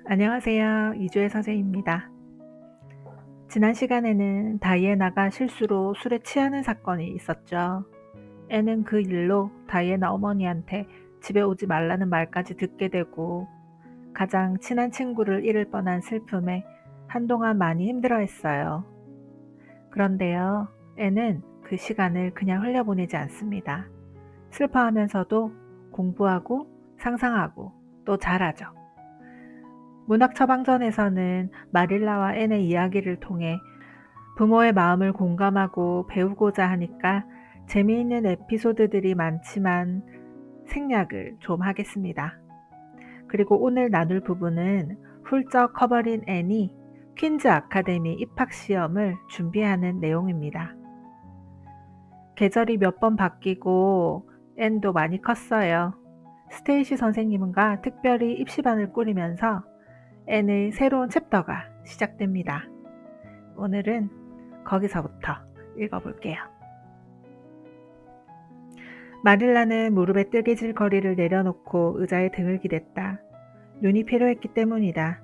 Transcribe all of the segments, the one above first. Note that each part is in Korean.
안녕하세요. 이주혜 선생입니다. 지난 시간에는 다이애나가 실수로 술에 취하는 사건이 있었죠. 애는 그 일로 다이애나 어머니한테 집에 오지 말라는 말까지 듣게 되고 가장 친한 친구를 잃을 뻔한 슬픔에 한동안 많이 힘들어했어요. 그런데요, 애는 그 시간을 그냥 흘려보내지 않습니다. 슬퍼하면서도 공부하고 상상하고 또 잘하죠. 문학 처방전에서는 마릴라와 앤의 이야기를 통해 부모의 마음을 공감하고 배우고자 하니까 재미있는 에피소드들이 많지만 생략을 좀 하겠습니다. 그리고 오늘 나눌 부분은 훌쩍 커버린 앤이 퀸즈 아카데미 입학 시험을 준비하는 내용입니다. 계절이 몇 번 바뀌고 앤도 많이 컸어요. 스테이시 선생님과 특별히 입시반을 꾸리면서 앤의 새로운 챕터가 시작됩니다. 오늘은 거기서부터 읽어볼게요. 마릴라는 무릎에 뜨개질 거리를 내려놓고 의자에 등을 기댔다. 눈이 필요했기 때문이다.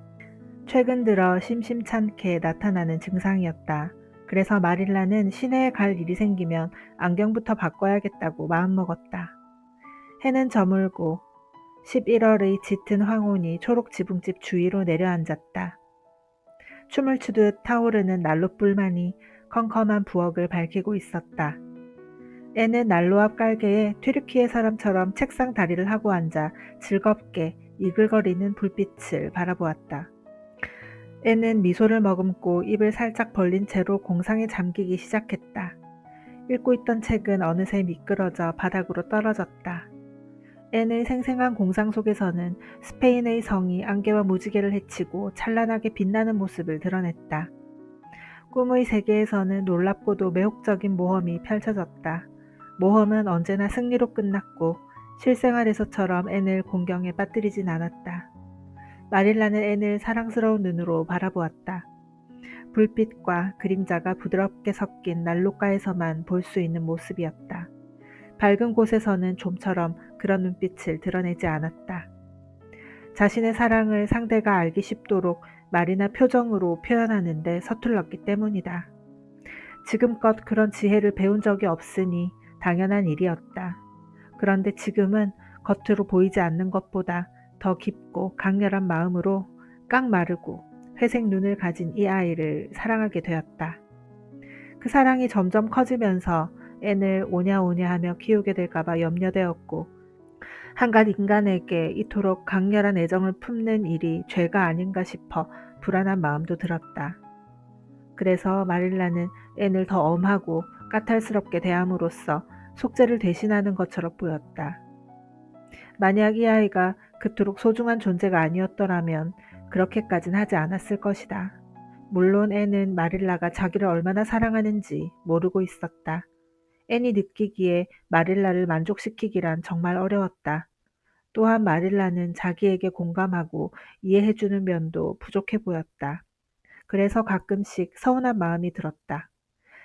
최근 들어 심심찮게 나타나는 증상이었다. 그래서 마릴라는 시내에 갈 일이 생기면 안경부터 바꿔야겠다고 마음먹었다. 해는 저물고 11월의 짙은 황혼이 초록 지붕집 주위로 내려앉았다. 춤을 추듯 타오르는 난로불만이 컴컴한 부엌을 밝히고 있었다. 애는 난로 앞 깔개에 튀르키예 사람처럼 책상 다리를 하고 앉아 즐겁게 이글거리는 불빛을 바라보았다. 애는 미소를 머금고 입을 살짝 벌린 채로 공상에 잠기기 시작했다. 읽고 있던 책은 어느새 미끄러져 바닥으로 떨어졌다. 앤의 생생한 공상 속에서는 스페인의 성이 안개와 무지개를 헤치고 찬란하게 빛나는 모습을 드러냈다. 꿈의 세계에서는 놀랍고도 매혹적인 모험이 펼쳐졌다. 모험은 언제나 승리로 끝났고 실생활에서처럼 앤을 공경에 빠뜨리진 않았다. 마릴라는 앤을 사랑스러운 눈으로 바라보았다. 불빛과 그림자가 부드럽게 섞인 난로가에서만 볼 수 있는 모습이었다. 밝은 곳에서는 좀처럼 그런 눈빛을 드러내지 않았다. 자신의 사랑을 상대가 알기 쉽도록 말이나 표정으로 표현하는데 서툴렀기 때문이다. 지금껏 그런 지혜를 배운 적이 없으니 당연한 일이었다. 그런데 지금은 겉으로 보이지 않는 것보다 더 깊고 강렬한 마음으로 깡마르고 회색 눈을 가진 이 아이를 사랑하게 되었다. 그 사랑이 점점 커지면서 앤을 오냐오냐하며 키우게 될까봐 염려되었고 한갓 인간에게 이토록 강렬한 애정을 품는 일이 죄가 아닌가 싶어 불안한 마음도 들었다. 그래서 마릴라는 앤을 더 엄하고 까탈스럽게 대함으로써 속죄를 대신하는 것처럼 보였다. 만약 이 아이가 그토록 소중한 존재가 아니었더라면 그렇게까진 하지 않았을 것이다. 물론 앤은 마릴라가 자기를 얼마나 사랑하는지 모르고 있었다. 앤이 느끼기에 마릴라를 만족시키기란 정말 어려웠다. 또한 마릴라는 자기에게 공감하고 이해해주는 면도 부족해 보였다. 그래서 가끔씩 서운한 마음이 들었다.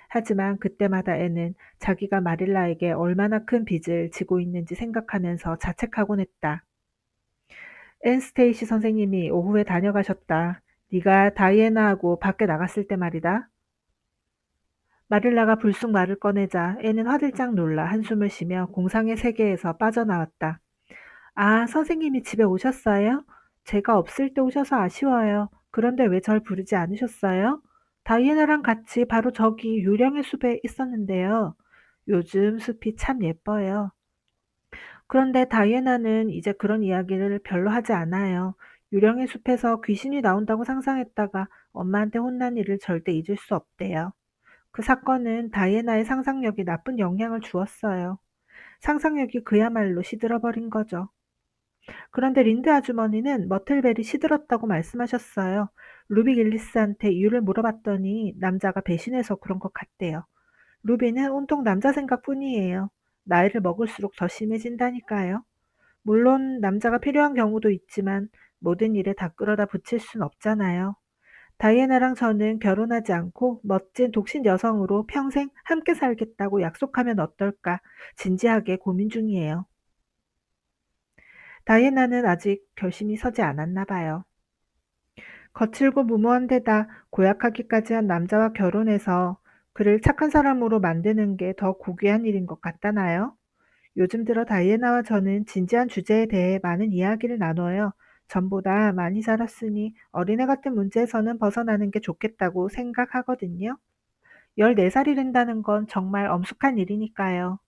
하지만 그때마다 앤은 자기가 마릴라에게 얼마나 큰 빚을 지고 있는지 생각하면서 자책하곤 했다. 앤 스테이시 선생님이 오후에 다녀가셨다. 네가 다이애나하고 밖에 나갔을 때 말이다. 마릴라가 불쑥 말을 꺼내자 앤은 화들짝 놀라 한숨을 쉬며 공상의 세계에서 빠져나왔다. 아, 선생님이 집에 오셨어요? 제가 없을 때 오셔서 아쉬워요. 그런데 왜 절 부르지 않으셨어요? 다이애나랑 같이 바로 저기 유령의 숲에 있었는데요. 요즘 숲이 참 예뻐요. 그런데 다이애나는 이제 그런 이야기를 별로 하지 않아요. 유령의 숲에서 귀신이 나온다고 상상했다가 엄마한테 혼난 일을 절대 잊을 수 없대요. 그 사건은 다이애나의 상상력에 나쁜 영향을 주었어요. 상상력이 그야말로 시들어버린 거죠. 그런데 린드 아주머니는 머틀벨이 시들었다고 말씀하셨어요. 루비 길리스한테 이유를 물어봤더니 남자가 배신해서 그런 것 같대요. 루비는 온통 남자 생각뿐이에요. 나이를 먹을수록 더 심해진다니까요. 물론 남자가 필요한 경우도 있지만 모든 일에 다 끌어다 붙일 순 없잖아요. 다이애나랑 저는 결혼하지 않고 멋진 독신 여성으로 평생 함께 살겠다고 약속하면 어떨까 진지하게 고민 중이에요. 다이애나는 아직 결심이 서지 않았나 봐요. 거칠고 무모한 데다 고약하기까지 한 남자와 결혼해서 그를 착한 사람으로 만드는 게 더 고귀한 일인 것 같다나요? 요즘 들어 다이애나와 저는 진지한 주제에 대해 많은 이야기를 나눠요. 전보다 많이 자랐으니 어린애 같은 문제에서는 벗어나는 게 좋겠다고 생각하거든요. 14살이 된다는 건 정말 엄숙한 일이니까요.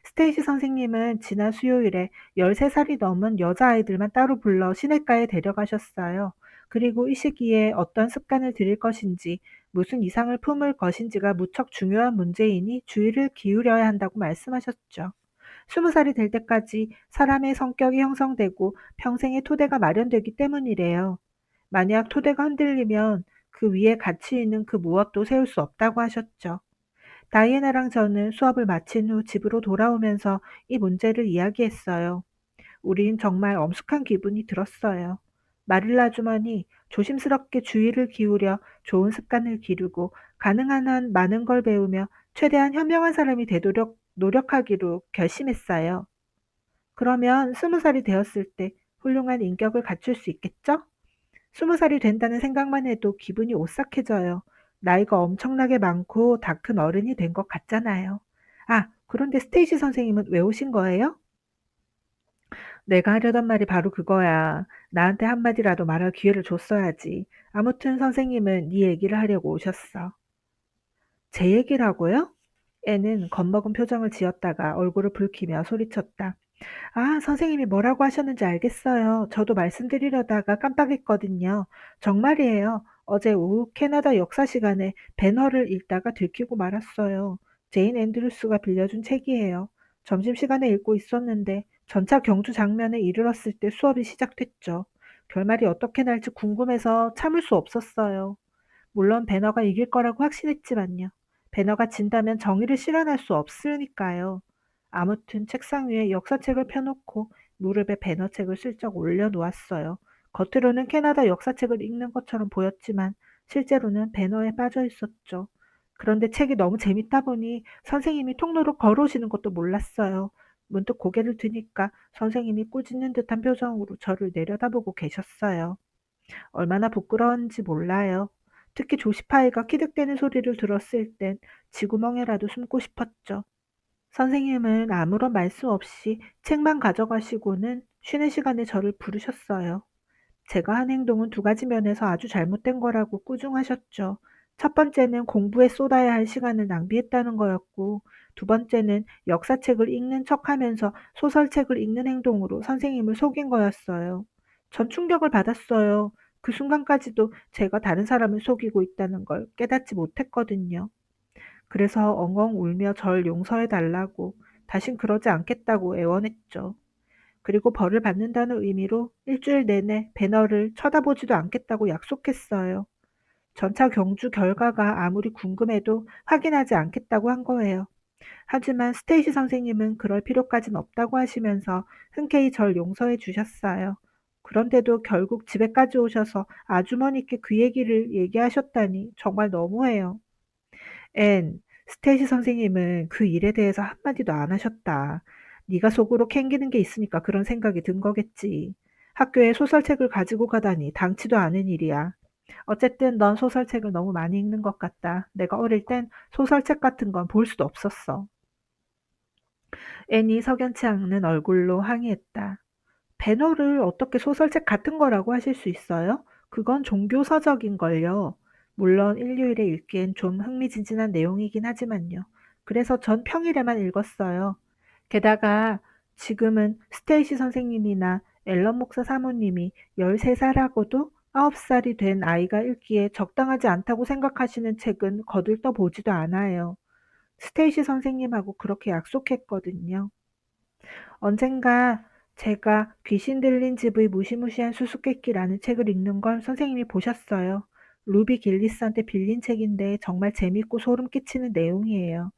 스테이시 선생님은 지난 수요일에 13살이 넘은 여자아이들만 따로 불러 시냇가에 데려가셨어요. 그리고 이 시기에 어떤 습관을 들일 것인지, 무슨 이상을 품을 것인지가 무척 중요한 문제이니 주의를 기울여야 한다고 말씀하셨죠. 20살이 될 때까지 사람의 성격이 형성되고 평생의 토대가 마련되기 때문이래요. 만약 토대가 흔들리면 그 위에 가치 있는 그 무엇도 세울 수 없다고 하셨죠. 다이애나랑 저는 수업을 마친 후 집으로 돌아오면서 이 문제를 이야기했어요. 우린 정말 엄숙한 기분이 들었어요. 마릴라 아주머니, 조심스럽게 주의를 기울여 좋은 습관을 기르고 가능한 한 많은 걸 배우며 최대한 현명한 사람이 되도록 노력하기로 결심했어요. 그러면 20살이 되었을 때 훌륭한 인격을 갖출 수 있겠죠? 20살이 된다는 생각만 해도 기분이 오싹해져요. 나이가 엄청나게 많고 다 큰 어른이 된 것 같잖아요. 아, 그런데 스테이시 선생님은 왜 오신 거예요? 내가 하려던 말이 바로 그거야. 나한테 한마디라도 말할 기회를 줬어야지. 아무튼 선생님은 네 얘기를 하려고 오셨어. 제 얘기라고요? 애는 겁먹은 표정을 지었다가 얼굴을 붉히며 소리쳤다. 아, 선생님이 뭐라고 하셨는지 알겠어요. 저도 말씀드리려다가 깜빡했거든요. 정말이에요. 어제 오후 캐나다 역사 시간에 배너를 읽다가 들키고 말았어요. 제인 앤드루스가 빌려준 책이에요. 점심시간에 읽고 있었는데 전차 경주 장면에 이르렀을 때 수업이 시작됐죠. 결말이 어떻게 날지 궁금해서 참을 수 없었어요. 물론 배너가 이길 거라고 확신했지만요. 배너가 진다면 정의를 실현할 수 없으니까요. 아무튼 책상 위에 역사책을 펴놓고 무릎에 배너책을 슬쩍 올려놓았어요. 겉으로는 캐나다 역사책을 읽는 것처럼 보였지만 실제로는 배너에 빠져 있었죠. 그런데 책이 너무 재밌다 보니 선생님이 통로로 걸어오시는 것도 몰랐어요. 문득 고개를 드니까 선생님이 꾸짖는 듯한 표정으로 저를 내려다보고 계셨어요. 얼마나 부끄러웠는지 몰라요. 특히 조시파이가 키득대는 소리를 들었을 땐 쥐구멍에라도 숨고 싶었죠. 선생님은 아무런 말씀 없이 책만 가져가시고는 쉬는 시간에 저를 부르셨어요. 제가 한 행동은 두 가지 면에서 아주 잘못된 거라고 꾸중하셨죠. 첫 번째는 공부에 쏟아야 할 시간을 낭비했다는 거였고, 두 번째는 역사책을 읽는 척하면서 소설책을 읽는 행동으로 선생님을 속인 거였어요. 전 충격을 받았어요. 그 순간까지도 제가 다른 사람을 속이고 있다는 걸 깨닫지 못했거든요. 그래서 엉엉 울며 절 용서해 달라고, 다신 그러지 않겠다고 애원했죠. 그리고 벌을 받는다는 의미로 일주일 내내 배너를 쳐다보지도 않겠다고 약속했어요. 전차 경주 결과가 아무리 궁금해도 확인하지 않겠다고 한 거예요. 하지만 스테이시 선생님은 그럴 필요까진 없다고 하시면서 흔쾌히 절 용서해 주셨어요. 그런데도 결국 집에까지 오셔서 아주머니께 그 얘기를 얘기하셨다니 정말 너무해요. 앤, 스테이시 선생님은 그 일에 대해서 한마디도 안 하셨다. 네가 속으로 캥기는 게 있으니까 그런 생각이 든 거겠지. 학교에 소설책을 가지고 가다니 당치도 않은 일이야. 어쨌든 넌 소설책을 너무 많이 읽는 것 같다. 내가 어릴 땐 소설책 같은 건 볼 수도 없었어. 앤이 석연치 않은 얼굴로 항의했다. 배너를 어떻게 소설책 같은 거라고 하실 수 있어요? 그건 종교서적인걸요. 물론 일요일에 읽기엔 좀 흥미진진한 내용이긴 하지만요. 그래서 전 평일에만 읽었어요. 게다가 지금은 스테이시 선생님이나 앨런 목사 사모님이 13살하고도 9살이 된 아이가 읽기에 적당하지 않다고 생각하시는 책은 거들떠 보지도 않아요. 스테이시 선생님하고 그렇게 약속했거든요. 언젠가 제가 귀신 들린 집의 무시무시한 수수께끼라는 책을 읽는 걸 선생님이 보셨어요. 루비 길리스한테 빌린 책인데 정말 재밌고 소름 끼치는 내용이에요.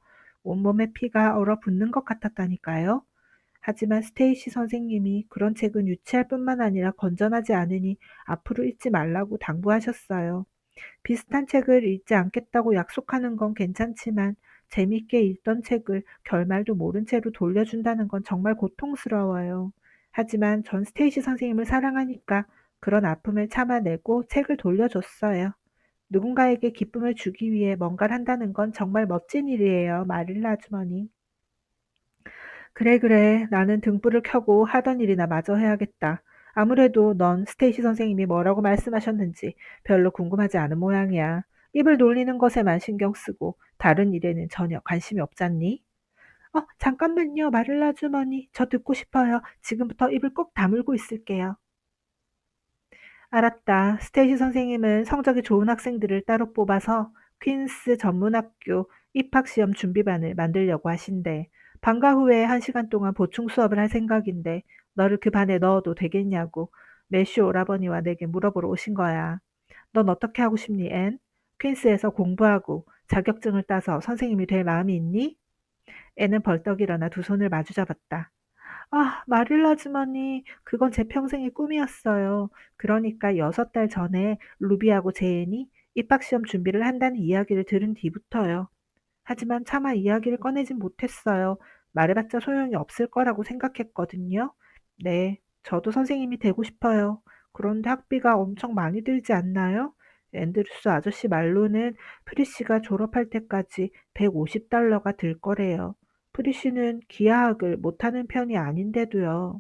온몸에 피가 얼어붙는 것 같았다니까요. 하지만 스테이시 선생님이 그런 책은 유치할 뿐만 아니라 건전하지 않으니 앞으로 읽지 말라고 당부하셨어요. 비슷한 책을 읽지 않겠다고 약속하는 건 괜찮지만 재밌게 읽던 책을 결말도 모른 채로 돌려준다는 건 정말 고통스러워요. 하지만 전 스테이시 선생님을 사랑하니까 그런 아픔을 참아내고 책을 돌려줬어요. 누군가에게 기쁨을 주기 위해 뭔가를 한다는 건 정말 멋진 일이에요, 마릴라 아주머니. 그래, 그래. 나는 등불을 켜고 하던 일이나 마저 해야겠다. 아무래도 넌 스테이시 선생님이 뭐라고 말씀하셨는지 별로 궁금하지 않은 모양이야. 입을 놀리는 것에만 신경 쓰고 다른 일에는 전혀 관심이 없잖니? 잠깐만요, 마릴라 아주머니. 저 듣고 싶어요. 지금부터 입을 꼭 다물고 있을게요. 알았다. 스테이시 선생님은 성적이 좋은 학생들을 따로 뽑아서 퀸스 전문학교 입학시험 준비반을 만들려고 하신대. 방과 후에 1시간 동안 보충 수업을 할 생각인데 너를 그 반에 넣어도 되겠냐고 매슈 오라버니와 내게 물어보러 오신 거야. 넌 어떻게 하고 싶니, 앤? 퀸스에서 공부하고 자격증을 따서 선생님이 될 마음이 있니? 앤은 벌떡 일어나 두 손을 마주 잡았다. 마릴라 아주머니, 그건 제 평생의 꿈이었어요. 그러니까 6달 전에 루비하고 제인이 입학시험 준비를 한다는 이야기를 들은 뒤부터요. 하지만 차마 이야기를 꺼내진 못했어요. 말해봤자 소용이 없을 거라고 생각했거든요. 네, 저도 선생님이 되고 싶어요. 그런데 학비가 엄청 많이 들지 않나요? 앤드루스 아저씨 말로는 프리씨가 졸업할 때까지 150달러가 들 거래요. 프리씨는 기하학을 못하는 편이 아닌데도요.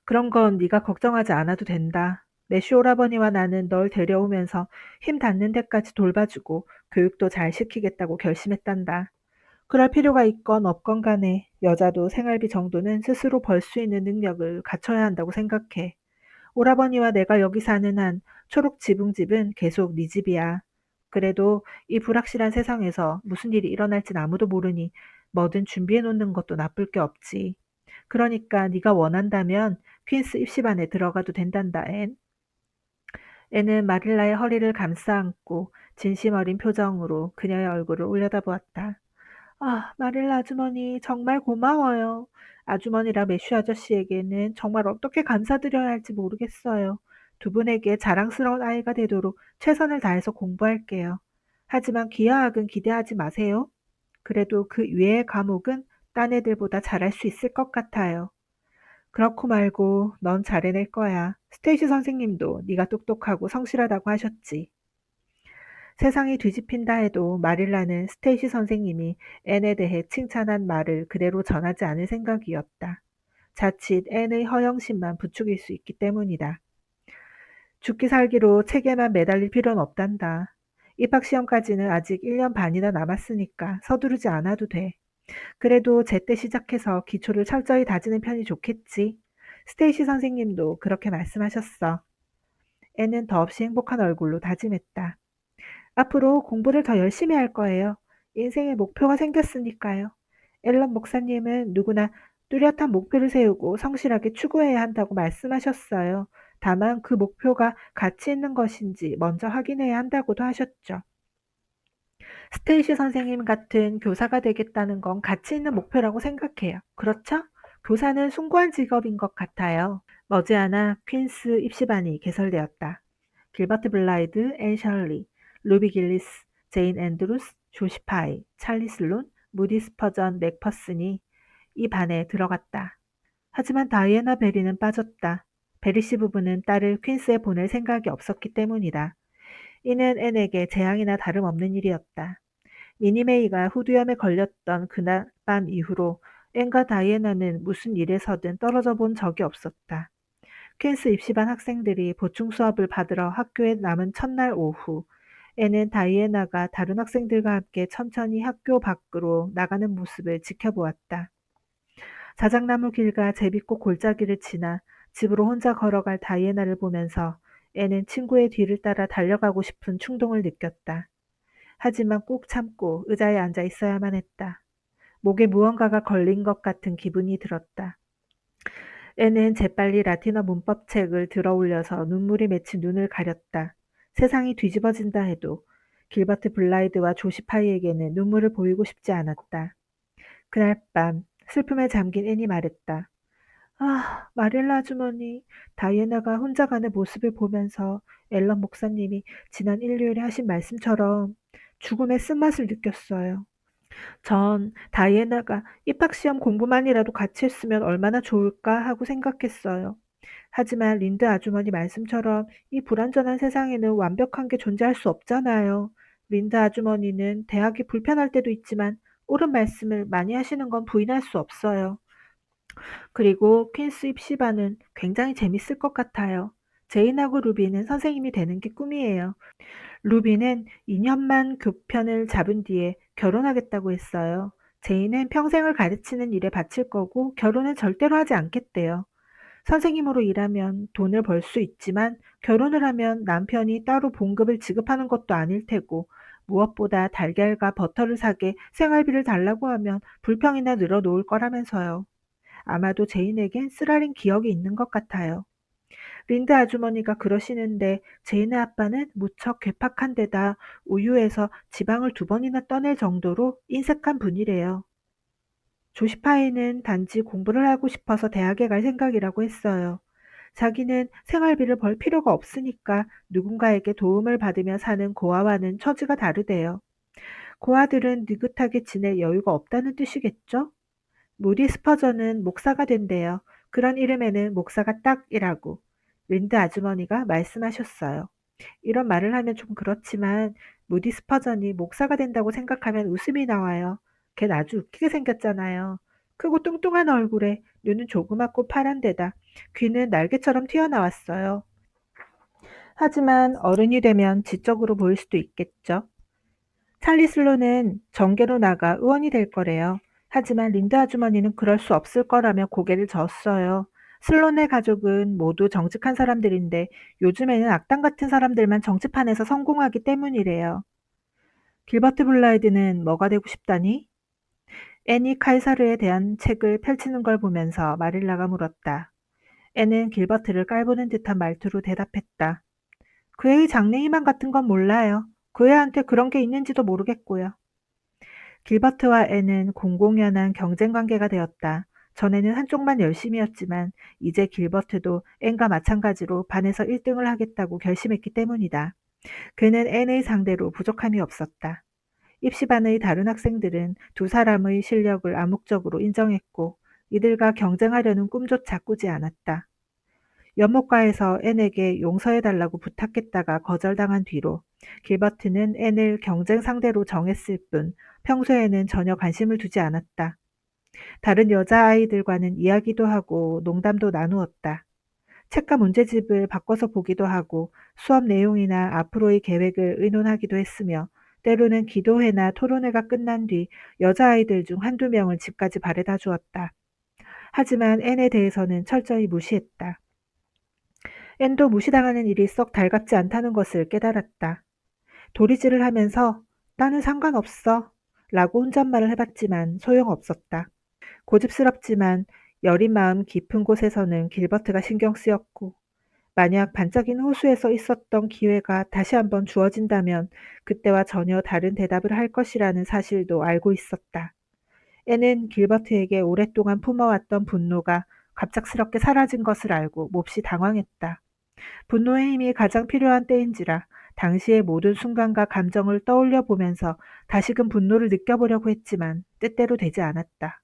그런 건 네가 걱정하지 않아도 된다. 내시 오라버니와 나는 널 데려오면서 힘 닿는 데까지 돌봐주고 교육도 잘 시키겠다고 결심했단다. 그럴 필요가 있건 없건 간에 여자도 생활비 정도는 스스로 벌 수 있는 능력을 갖춰야 한다고 생각해. 오라버니와 내가 여기 사는 한 초록 지붕집은 계속 네 집이야. 그래도 이 불확실한 세상에서 무슨 일이 일어날진 아무도 모르니 뭐든 준비해 놓는 것도 나쁠 게 없지. 그러니까 네가 원한다면 퀸스 입시반에 들어가도 된단다, 앤. 앤은 마릴라의 허리를 감싸 안고 진심 어린 표정으로 그녀의 얼굴을 올려다보았다. 마릴라 아주머니 정말 고마워요. 아주머니랑 매슈 아저씨에게는 정말 어떻게 감사드려야 할지 모르겠어요. 두 분에게 자랑스러운 아이가 되도록 최선을 다해서 공부할게요. 하지만 기하학은 기대하지 마세요. 그래도 그 외의 과목은 딴 애들보다 잘할 수 있을 것 같아요. 그렇고 말고 넌 잘해낼 거야. 스테이시 선생님도 네가 똑똑하고 성실하다고 하셨지. 세상이 뒤집힌다 해도 마릴라는 스테이시 선생님이 앤에 대해 칭찬한 말을 그대로 전하지 않을 생각이었다. 자칫 앤의 허영심만 부추길 수 있기 때문이다. 죽기 살기로 책에만 매달릴 필요는 없단다. 입학시험까지는 아직 1년 반이나 남았으니까 서두르지 않아도 돼. 그래도 제때 시작해서 기초를 철저히 다지는 편이 좋겠지. 스테이시 선생님도 그렇게 말씀하셨어. 앤은 더없이 행복한 얼굴로 다짐했다. 앞으로 공부를 더 열심히 할 거예요. 인생의 목표가 생겼으니까요. 앨런 목사님은 누구나 뚜렷한 목표를 세우고 성실하게 추구해야 한다고 말씀하셨어요. 다만 그 목표가 가치 있는 것인지 먼저 확인해야 한다고도 하셨죠. 스테이시 선생님 같은 교사가 되겠다는 건 가치 있는 목표라고 생각해요. 그렇죠? 교사는 숭고한 직업인 것 같아요. 머지않아 퀸스 입시반이 개설되었다. 길버트 블라이드, 앤 셜리, 루비 길리스, 제인 앤드루스, 조시 파이, 찰리 슬론, 무디 스퍼전, 맥퍼슨이 이 반에 들어갔다. 하지만 다이애나 베리는 빠졌다. 베리 씨 부부는 딸을 퀸스에 보낼 생각이 없었기 때문이다. 이는 앤에게 재앙이나 다름없는 일이었다. 미니메이가 후두염에 걸렸던 그날 밤 이후로 앤과 다이애나는 무슨 일에서든 떨어져 본 적이 없었다. 퀸스 입시반 학생들이 보충 수업을 받으러 학교에 남은 첫날 오후, 앤은 다이애나가 다른 학생들과 함께 천천히 학교 밖으로 나가는 모습을 지켜보았다. 자작나무 길과 제비꽃 골짜기를 지나 집으로 혼자 걸어갈 다이애나를 보면서 앤은 친구의 뒤를 따라 달려가고 싶은 충동을 느꼈다. 하지만 꾹 참고 의자에 앉아 있어야만 했다. 목에 무언가가 걸린 것 같은 기분이 들었다. 애는 재빨리 라틴어 문법책을 들어올려서 눈물이 맺힌 눈을 가렸다. 세상이 뒤집어진다 해도 길버트 블라이드와 조시 파이에게는 눈물을 보이고 싶지 않았다. 그날 밤 슬픔에 잠긴 애니 말했다. 마릴라 아주머니, 다이애나가 혼자 가는 모습을 보면서 앨런 목사님이 지난 일요일에 하신 말씀처럼 죽음의 쓴맛을 느꼈어요. 전 다이애나가 입학시험 공부만이라도 같이 했으면 얼마나 좋을까 하고 생각했어요. 하지만 린드 아주머니 말씀처럼 이 불완전한 세상에는 완벽한 게 존재할 수 없잖아요. 린드 아주머니는 대학이 불편할 때도 있지만 옳은 말씀을 많이 하시는 건 부인할 수 없어요. 그리고 퀸스 입시반은 굉장히 재밌을 것 같아요. 제인하고 루비는 선생님이 되는 게 꿈이에요. 루비는 2년만 교편을 잡은 뒤에 결혼하겠다고 했어요. 제인은 평생을 가르치는 일에 바칠 거고 결혼은 절대로 하지 않겠대요. 선생님으로 일하면 돈을 벌 수 있지만 결혼을 하면 남편이 따로 봉급을 지급하는 것도 아닐 테고 무엇보다 달걀과 버터를 사게 생활비를 달라고 하면 불평이나 늘어놓을 거라면서요. 아마도 제인에겐 쓰라린 기억이 있는 것 같아요. 린드 아주머니가 그러시는데 제인의 아빠는 무척 괴팍한 데다 우유에서 지방을 2번이나 떠낼 정도로 인색한 분이래요. 조시파이는 단지 공부를 하고 싶어서 대학에 갈 생각이라고 했어요. 자기는 생활비를 벌 필요가 없으니까 누군가에게 도움을 받으며 사는 고아와는 처지가 다르대요. 고아들은 느긋하게 지낼 여유가 없다는 뜻이겠죠? 무디 스퍼전은 목사가 된대요. 그런 이름에는 목사가 딱이라고 린드 아주머니가 말씀하셨어요. 이런 말을 하면 좀 그렇지만 무디 스퍼전이 목사가 된다고 생각하면 웃음이 나와요. 걘 아주 웃기게 생겼잖아요. 크고 뚱뚱한 얼굴에 눈은 조그맣고 파란 데다 귀는 날개처럼 튀어나왔어요. 하지만 어른이 되면 지적으로 보일 수도 있겠죠. 찰리 슬로는 정계로 나가 의원이 될 거래요. 하지만 린드 아주머니는 그럴 수 없을 거라며 고개를 저었어요. 슬론의 가족은 모두 정직한 사람들인데 요즘에는 악당 같은 사람들만 정치판에서 성공하기 때문이래요. 길버트 블라이드는 뭐가 되고 싶다니? 애니 칼사르에 대한 책을 펼치는 걸 보면서 마릴라가 물었다. 애는 길버트를 깔보는 듯한 말투로 대답했다. 그 애의 장래희망 같은 건 몰라요. 그 애한테 그런 게 있는지도 모르겠고요. 길버트와 앤은 공공연한 경쟁 관계가 되었다. 전에는 한쪽만 열심이었지만 이제 길버트도 앤과 마찬가지로 반에서 1등을 하겠다고 결심했기 때문이다. 그는 앤의 상대로 부족함이 없었다. 입시반의 다른 학생들은 두 사람의 실력을 암묵적으로 인정했고 이들과 경쟁하려는 꿈조차 꾸지 않았다. 연못가에서 앤에게 용서해달라고 부탁했다가 거절당한 뒤로 길버트는 앤을 경쟁 상대로 정했을 뿐 평소에는 전혀 관심을 두지 않았다. 다른 여자아이들과는 이야기도 하고 농담도 나누었다. 책과 문제집을 바꿔서 보기도 하고 수업 내용이나 앞으로의 계획을 의논하기도 했으며 때로는 기도회나 토론회가 끝난 뒤 여자아이들 중 한두 명을 집까지 바래다 주었다. 하지만 앤에 대해서는 철저히 무시했다. 앤도 무시당하는 일이 썩 달갑지 않다는 것을 깨달았다. 도리질을 하면서 나는 상관없어 라고 혼잣말을 해봤지만 소용없었다. 고집스럽지만 여린 마음 깊은 곳에서는 길버트가 신경 쓰였고 만약 반짝이는 호수에서 있었던 기회가 다시 한번 주어진다면 그때와 전혀 다른 대답을 할 것이라는 사실도 알고 있었다. 앤은 길버트에게 오랫동안 품어왔던 분노가 갑작스럽게 사라진 것을 알고 몹시 당황했다. 분노의 힘이 가장 필요한 때인지라 당시의 모든 순간과 감정을 떠올려 보면서 다시금 분노를 느껴보려고 했지만 뜻대로 되지 않았다.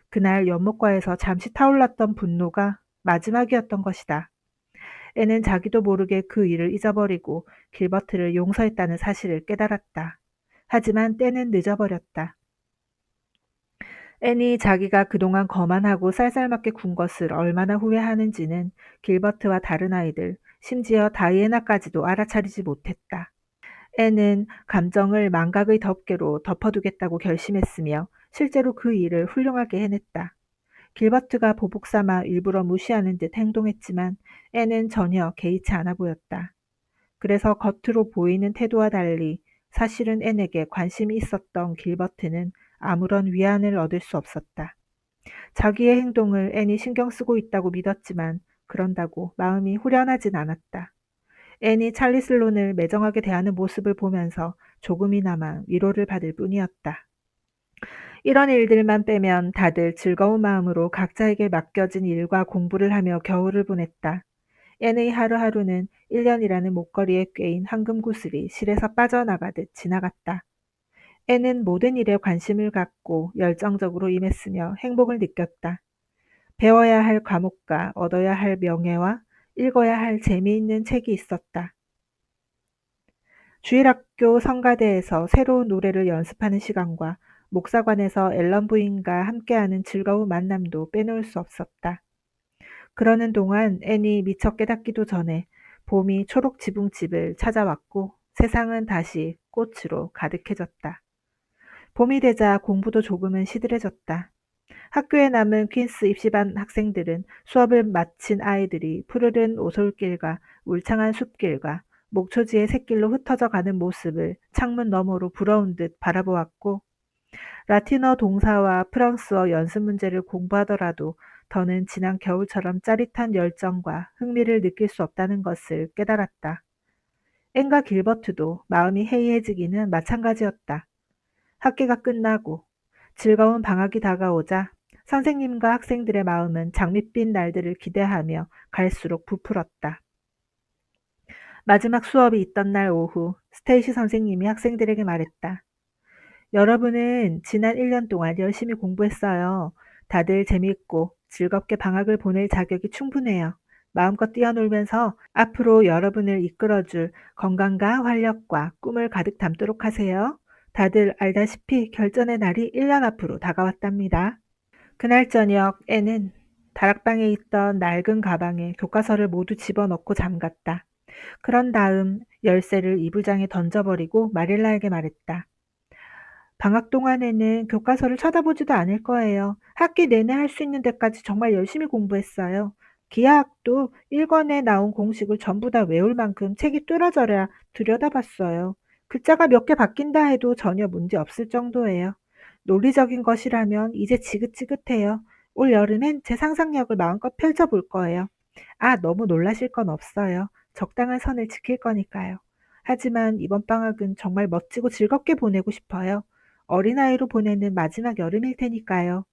그날 연못가에서 잠시 타올랐던 분노가 마지막이었던 것이다. 애는 자기도 모르게 그 일을 잊어버리고 길버트를 용서했다는 사실을 깨달았다. 하지만 때는 늦어버렸다. 앤이 자기가 그동안 거만하고 쌀쌀맞게 군 것을 얼마나 후회하는지는 길버트와 다른 아이들, 심지어 다이애나까지도 알아차리지 못했다. 앤은 감정을 망각의 덮개로 덮어두겠다고 결심했으며 실제로 그 일을 훌륭하게 해냈다. 길버트가 보복 삼아 일부러 무시하는 듯 행동했지만 앤은 전혀 개의치 않아 보였다. 그래서 겉으로 보이는 태도와 달리 사실은 앤에게 관심이 있었던 길버트는 아무런 위안을 얻을 수 없었다. 자기의 행동을 앤이 신경 쓰고 있다고 믿었지만 그런다고 마음이 후련하진 않았다. 앤이 찰리 슬론을 매정하게 대하는 모습을 보면서 조금이나마 위로를 받을 뿐이었다. 이런 일들만 빼면 다들 즐거운 마음으로 각자에게 맡겨진 일과 공부를 하며 겨울을 보냈다. 앤의 하루하루는 1년이라는 목걸이에 꿰인 황금구슬이 실에서 빠져나가듯 지나갔다. 앤은 모든 일에 관심을 갖고 열정적으로 임했으며 행복을 느꼈다. 배워야 할 과목과 얻어야 할 명예와 읽어야 할 재미있는 책이 있었다. 주일학교 성가대에서 새로운 노래를 연습하는 시간과 목사관에서 앨런 부인과 함께하는 즐거운 만남도 빼놓을 수 없었다. 그러는 동안 앤이 미처 깨닫기도 전에 봄이 초록 지붕집을 찾아왔고 세상은 다시 꽃으로 가득해졌다. 봄이 되자 공부도 조금은 시들해졌다. 학교에 남은 퀸스 입시반 학생들은 수업을 마친 아이들이 푸르른 오솔길과 울창한 숲길과 목초지의 샛길로 흩어져 가는 모습을 창문 너머로 부러운 듯 바라보았고 라틴어 동사와 프랑스어 연습 문제를 공부하더라도 더는 지난 겨울처럼 짜릿한 열정과 흥미를 느낄 수 없다는 것을 깨달았다. 앤과 길버트도 마음이 해이해지기는 마찬가지였다. 학기가 끝나고 즐거운 방학이 다가오자 선생님과 학생들의 마음은 장밋빛 날들을 기대하며 갈수록 부풀었다. 마지막 수업이 있던 날 오후 스테이시 선생님이 학생들에게 말했다. 여러분은 지난 1년 동안 열심히 공부했어요. 다들 재미있고 즐겁게 방학을 보낼 자격이 충분해요. 마음껏 뛰어놀면서 앞으로 여러분을 이끌어줄 건강과 활력과 꿈을 가득 담도록 하세요. 다들 알다시피 결전의 날이 1년 앞으로 다가왔답니다. 그날 저녁 애는 다락방에 있던 낡은 가방에 교과서를 모두 집어넣고 잠갔다. 그런 다음 열쇠를 이불장에 던져버리고 마릴라에게 말했다. 방학 동안에는 교과서를 쳐다보지도 않을 거예요. 학기 내내 할 수 있는 데까지 정말 열심히 공부했어요. 기하학도 1권에 나온 공식을 전부 다 외울 만큼 책이 뚫어져라 들여다봤어요. 글자가 몇 개 바뀐다 해도 전혀 문제 없을 정도예요. 논리적인 것이라면 이제 지긋지긋해요. 올 여름엔 제 상상력을 마음껏 펼쳐볼 거예요. 아, 너무 놀라실 건 없어요. 적당한 선을 지킬 거니까요. 하지만 이번 방학은 정말 멋지고 즐겁게 보내고 싶어요. 어린아이로 보내는 마지막 여름일 테니까요.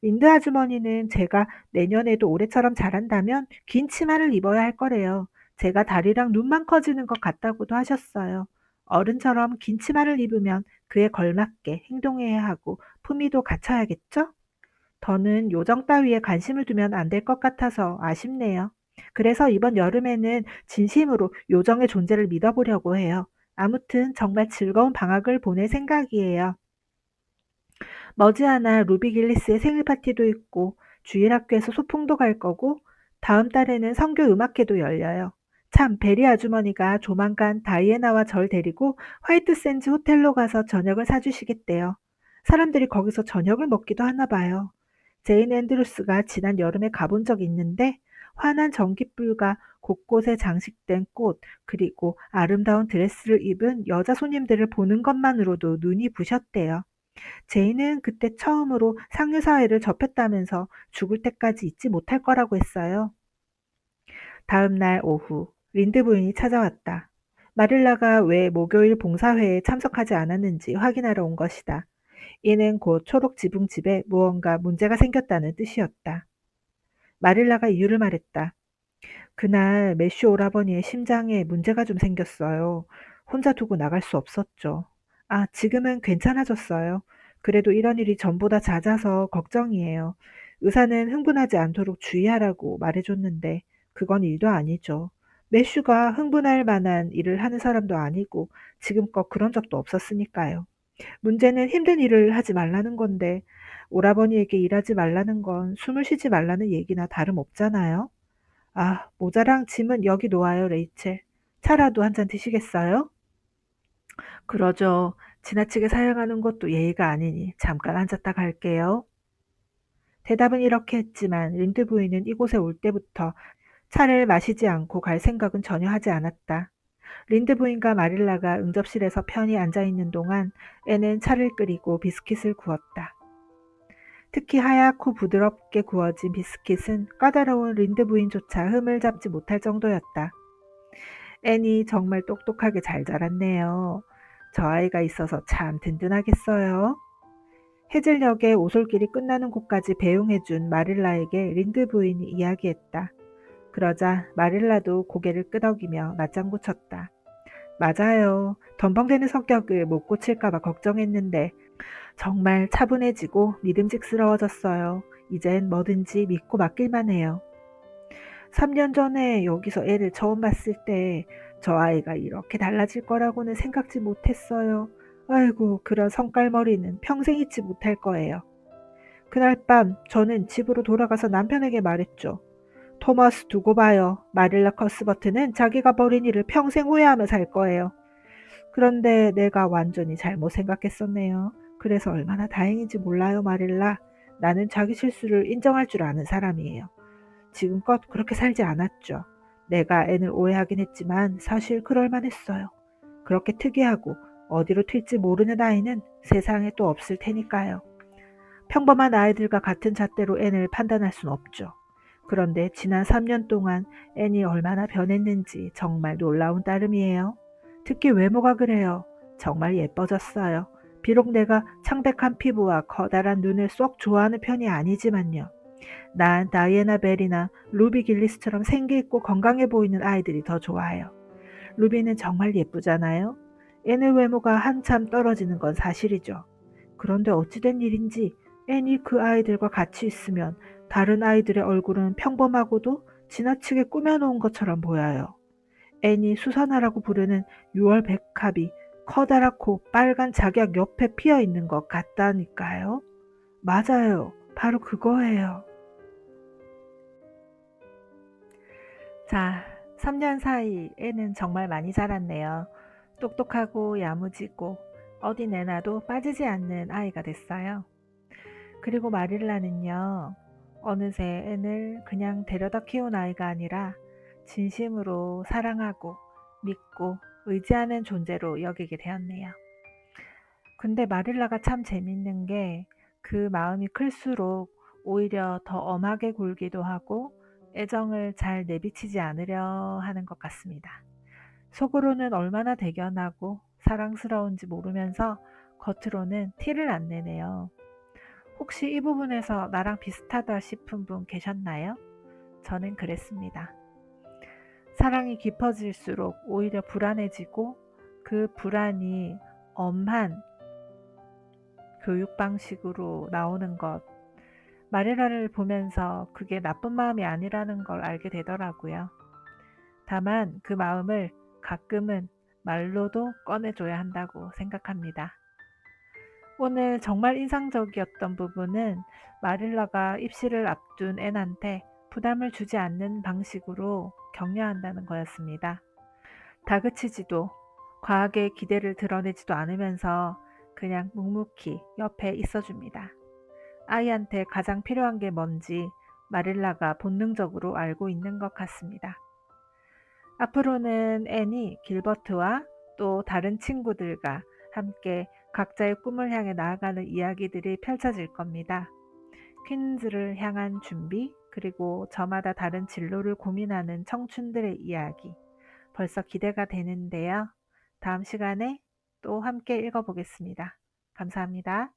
린드 아주머니는 제가 내년에도 올해처럼 잘한다면 긴 치마를 입어야 할 거래요. 제가 다리랑 눈만 커지는 것 같다고도 하셨어요. 어른처럼 긴 치마를 입으면 그에 걸맞게 행동해야 하고 품위도 갖춰야겠죠? 더는 요정 따위에 관심을 두면 안 될 것 같아서 아쉽네요. 그래서 이번 여름에는 진심으로 요정의 존재를 믿어보려고 해요. 아무튼 정말 즐거운 방학을 보낼 생각이에요. 머지않아 루비 길리스의 생일 파티도 있고 주일 학교에서 소풍도 갈 거고 다음 달에는 성교 음악회도 열려요. 참 베리 아주머니가 조만간 다이애나와 절 데리고 화이트 샌즈 호텔로 가서 저녁을 사주시겠대요. 사람들이 거기서 저녁을 먹기도 하나 봐요. 제인 앤드루스가 지난 여름에 가본 적이 있는데 환한 전깃불과 곳곳에 장식된 꽃 그리고 아름다운 드레스를 입은 여자 손님들을 보는 것만으로도 눈이 부셨대요. 제이는 그때 처음으로 상류사회를 접했다면서 죽을 때까지 잊지 못할 거라고 했어요. 다음 날 오후 린드 부인이 찾아왔다. 마릴라가 왜 목요일 봉사회에 참석하지 않았는지 확인하러 온 것이다. 이는 곧 초록 지붕집에 무언가 문제가 생겼다는 뜻이었다. 마릴라가 이유를 말했다. 그날 매슈 오라버니의 심장에 문제가 좀 생겼어요. 혼자 두고 나갈 수 없었죠. 아, 지금은 괜찮아졌어요. 그래도 이런 일이 전보다 잦아서 걱정이에요. 의사는 흥분하지 않도록 주의하라고 말해줬는데 그건 일도 아니죠. 매슈가 흥분할 만한 일을 하는 사람도 아니고 지금껏 그런 적도 없었으니까요. 문제는 힘든 일을 하지 말라는 건데 오라버니에게 일하지 말라는 건 숨을 쉬지 말라는 얘기나 다름없잖아요. 아, 모자랑 짐은 여기 놓아요, 레이첼. 차라도 한 잔 드시겠어요? 그러죠. 지나치게 사양하는 것도 예의가 아니니 잠깐 앉았다 갈게요. 대답은 이렇게 했지만 린드 부인은 이곳에 올 때부터 차를 마시지 않고 갈 생각은 전혀 하지 않았다. 린드 부인과 마릴라가 응접실에서 편히 앉아있는 동안 애는 차를 끓이고 비스킷을 구웠다. 특히 하얗고 부드럽게 구워진 비스킷은 까다로운 린드 부인조차 흠을 잡지 못할 정도였다. 애니 정말 똑똑하게 잘 자랐네요. 저 아이가 있어서 참 든든하겠어요. 해질녘에 오솔길이 끝나는 곳까지 배웅해준 마릴라에게 린드 부인이 이야기했다. 그러자 마릴라도 고개를 끄덕이며 맞장구 쳤다. 맞아요. 덤벙대는 성격을 못 고칠까봐 걱정했는데 정말 차분해지고 믿음직스러워졌어요. 이젠 뭐든지 믿고 맡길만 해요. 3년 전에 여기서 애를 처음 봤을 때 저 아이가 이렇게 달라질 거라고는 생각지 못했어요. 아이고, 그런 성깔머리는 평생 잊지 못할 거예요. 그날 밤 저는 집으로 돌아가서 남편에게 말했죠. 토마스 두고 봐요. 마릴라 커스버트는 자기가 벌인 일을 평생 후회하며 살 거예요. 그런데 내가 완전히 잘못 생각했었네요. 그래서 얼마나 다행인지 몰라요, 마릴라. 나는 자기 실수를 인정할 줄 아는 사람이에요. 지금껏 그렇게 살지 않았죠. 내가 앤을 오해하긴 했지만 사실 그럴 만했어요. 그렇게 특이하고 어디로 튈지 모르는 아이는 세상에 또 없을 테니까요. 평범한 아이들과 같은 잣대로 앤을 판단할 순 없죠. 그런데 지난 3년 동안 앤이 얼마나 변했는지 정말 놀라운 따름이에요. 특히 외모가 그래요. 정말 예뻐졌어요. 비록 내가 창백한 피부와 커다란 눈을 쏙 좋아하는 편이 아니지만요. 난 다이애나 벨이나 루비 길리스처럼 생기 있고 건강해 보이는 아이들이 더 좋아요. 루비는 정말 예쁘잖아요. 앤의 외모가 한참 떨어지는 건 사실이죠. 그런데 어찌된 일인지 앤이 그 아이들과 같이 있으면 다른 아이들의 얼굴은 평범하고도 지나치게 꾸며놓은 것처럼 보여요. 앤이 수선화라고 부르는 6월 백합이 커다랗고 빨간 작약 옆에 피어 있는 것 같다니까요. 맞아요. 바로 그거예요. 자, 3년 사이 애는 정말 많이 자랐네요. 똑똑하고 야무지고 어디 내놔도 빠지지 않는 아이가 됐어요. 그리고 마릴라는요, 어느새 앤을 그냥 데려다 키운 아이가 아니라 진심으로 사랑하고 믿고 의지하는 존재로 여기게 되었네요. 근데 마릴라가 참 재밌는 게 그 마음이 클수록 오히려 더 엄하게 굴기도 하고 애정을 잘 내비치지 않으려 하는 것 같습니다. 속으로는 얼마나 대견하고 사랑스러운지 모르면서 겉으로는 티를 안 내네요. 혹시 이 부분에서 나랑 비슷하다 싶은 분 계셨나요? 저는 그랬습니다. 사랑이 깊어질수록 오히려 불안해지고 그 불안이 엄한 교육 방식으로 나오는 것. 마리라를 보면서 그게 나쁜 마음이 아니라는 걸 알게 되더라고요. 다만 그 마음을 가끔은 말로도 꺼내줘야 한다고 생각합니다. 오늘 정말 인상적이었던 부분은 마릴라가 입시를 앞둔 앤한테 부담을 주지 않는 방식으로 격려한다는 거였습니다. 다그치지도 과하게 기대를 드러내지도 않으면서 그냥 묵묵히 옆에 있어줍니다. 아이한테 가장 필요한 게 뭔지 마릴라가 본능적으로 알고 있는 것 같습니다. 앞으로는 앤이 길버트와 또 다른 친구들과 함께 각자의 꿈을 향해 나아가는 이야기들이 펼쳐질 겁니다. 퀸즈를 향한 준비, 그리고 저마다 다른 진로를 고민하는 청춘들의 이야기. 벌써 기대가 되는데요. 다음 시간에 또 함께 읽어보겠습니다. 감사합니다.